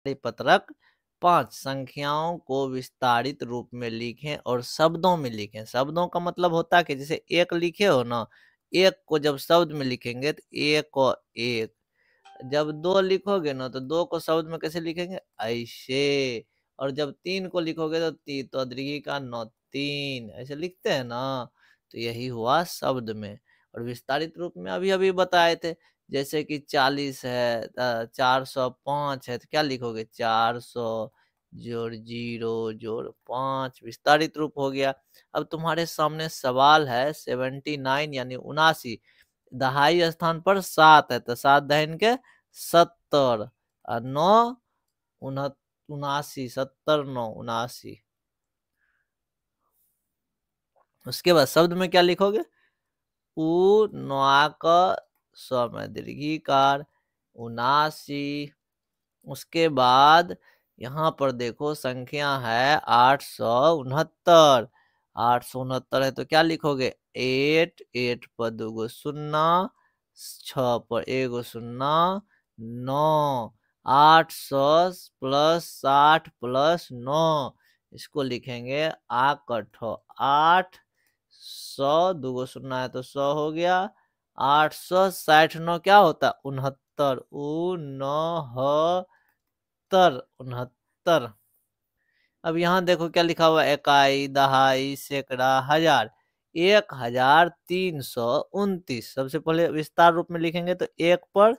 पत्रक 5 संख्याओं को विस्तारित रूप में लिखें और शब्दों में लिखें। शब्दों का मतलब होता है कि जैसे एक लिखे हो ना, एक को जब शब्द में लिखेंगे तो एक और एक, जब दो लिखोगे ना तो दो को शब्द में कैसे लिखेंगे, ऐसे। और जब तीन को लिखोगे तो तो दीर्घी का नौ, तीन, ऐसे लिखते हैं ना। तो यही हुआ शब्द में। और विस्तारित रूप में अभी अभी बताए थे, जैसे कि 40 है, 405 है, तो क्या लिखोगे, 400 जोड़ 0 जोड़ 5, विस्तारित रूप हो गया। अब तुम्हारे सामने सवाल है 79 यानी 79, दहाई स्थान पर 7 है, तो 7 दहन के 70 और 9 79, 70 9 79। उसके बाद शब्द में क्या लिखोगे, उ नवा क स्व में दीर्घीकार 79। उसके बाद यहाँ पर देखो संख्या है 869, 869 है तो क्या लिखोगे, 8, 8 पर 2 गो शून्ना, 6 पर 1 गो शून्ना, 9, 800 प्लस 60 प्लस 9, इसको लिखेंगे आकठो, 800, 2 गो शून्ना है तो 100 हो गया, 869 क्या होता है, 69, 69। अब यहाँ देखो क्या लिखा हुआ है, इकाई, दहाई, सैकड़ा, हजार, 1329। सबसे पहले विस्तार रूप में लिखेंगे तो एक पर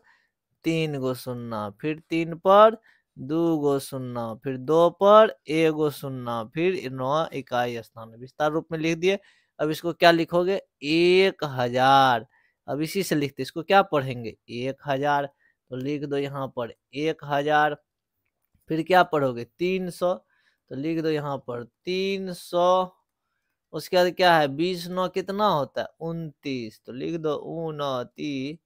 3 गो शून्ना, फिर 3 पर 2 गो शून्ना, फिर 2 पर 1 गो शून्ना, फिर 9 इकाई स्थान, विस्तार रूप में लिख दिए। अब इसको क्या लिखोगे, 1000। अब इसी से लिखते, इसको क्या पढ़ेंगे, 1000, तो लिख दो यहाँ पर 1000। फिर क्या पढ़ोगे, 300, तो लिख दो यहाँ पर 300। उसके बाद क्या है, 20 9 कितना होता है, 29, तो लिख दो 29,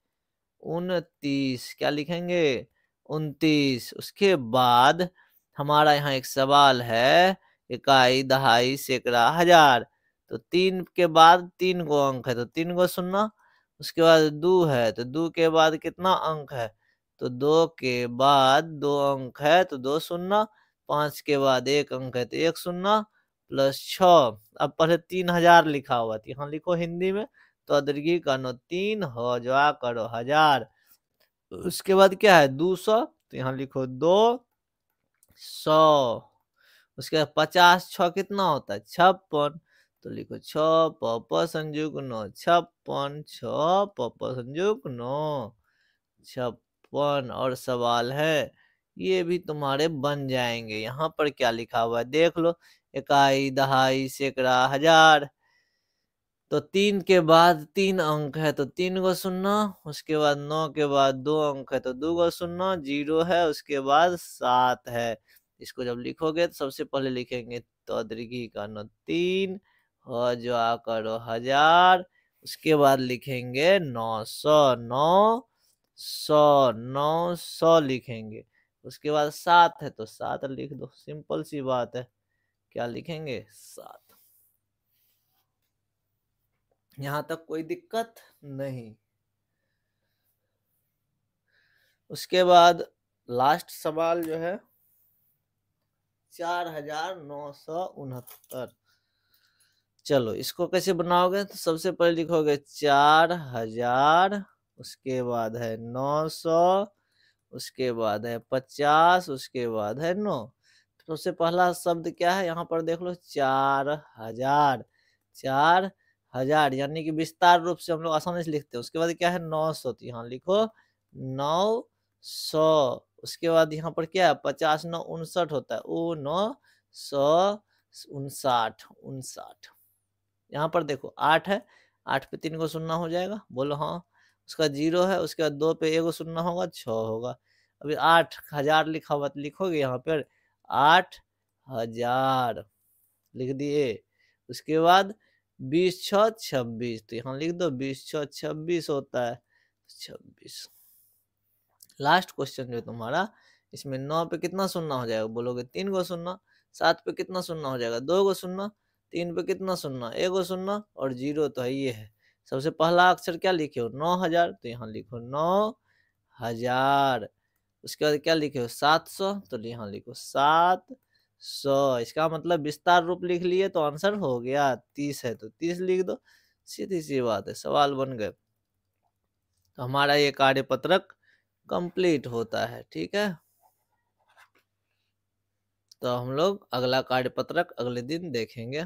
29, क्या लिखेंगे, 29। उसके बाद हमारा यहाँ एक सवाल है, इकाई, दहाई, सैकड़ा, हजार, तो 3 के बाद 3 गो अंक है तो 3 गो शून्ना। उसके बाद 2 है तो 2 के बाद कितना अंक है, तो 2 के बाद 2 अंक है तो 2 शून्ना, 5 के बाद 1 अंक है तो 1 शून्ना, प्लस 6। अब पहले 3000 लिखा हुआ था, यहाँ लिखो हिंदी में, तो दीर्घी का नो 3 हो जा करो हजार। उसके बाद क्या है, 200, तो यहाँ लिखो 200। उसके बाद 50 6 कितना होता है, 56, तो लिखो 6 प संयुग 9 56, 6 प संयुग 9 56। और सवाल है, ये भी तुम्हारे बन जाएंगे। यहाँ पर क्या लिखा हुआ है देख लो, इकाई, दहाई, सैकड़ा, हजार, तो 3 के बाद 3 अंक है तो 3 गो शून्ना। उसके बाद 9 के बाद 2 अंक है तो 2 गो शून्ना, 0 है, उसके बाद 7 है। इसको जब लिखोगे तो सबसे पहले लिखेंगे तो दीर्घी का नो 3 हो जो करो हजार। उसके बाद लिखेंगे 900, 900 लिखेंगे। उसके बाद 7 है तो 7 लिख दो, सिंपल सी बात है, क्या लिखेंगे, 7। यहाँ तक कोई दिक्कत नहीं। उसके बाद लास्ट सवाल जो है 4969। चलो इसको कैसे बनाओगे, तो सबसे पहले लिखोगे 4000, उसके बाद है 900, उसके बाद है 50, उसके बाद है 9। तो सबसे पहला शब्द क्या है, यहाँ पर देख लो 4000, 4000 यानी कि विस्तार रूप से हम लोग आसानी से लिखते हैं। उसके बाद क्या है 900, तो यहाँ लिखो 900। उसके बाद यहाँ पर क्या है 50 9 59 होता है, 959, 59। यहाँ पर देखो 8 है, 8 पे 3 गो शून्ना हो जाएगा, बोलो हाँ। उसका 0 है, उसके बाद 2 पे 1 गो शून्ना होगा, 6 होगा। अभी 8000 लिखा हुआ तो लिखोगे यहाँ पर 8000 लिख दिए। उसके बाद 20 6 26, तो यहाँ लिख दो 20 6 26 होता है, 26। लास्ट क्वेश्चन जो तुम्हारा, इसमें 9 पे कितना शून्ना हो जाएगा, बोलोगे 3 गो शून्ना। 7 पे कितना शून्ना हो जाएगा, 2 गो शून्ना। 3 पे कितना शून्ना, 1 गो शून्ना, और 0 तो है ये है। सबसे पहला अक्षर क्या लिखे हो, 9000, तो यहाँ लिखो 9000। उसके बाद क्या लिखे हो 700, तो यहाँ लिखो 700। इसका मतलब विस्तार रूप लिख लिए तो आंसर हो गया। 30 है तो 30 लिख दो, सीधी सी बात है, सवाल बन गए। तो हमारा ये कार्यपत्रक कंप्लीट होता है। ठीक है, तो हम लोग अगला कार्यपत्रक अगले दिन देखेंगे।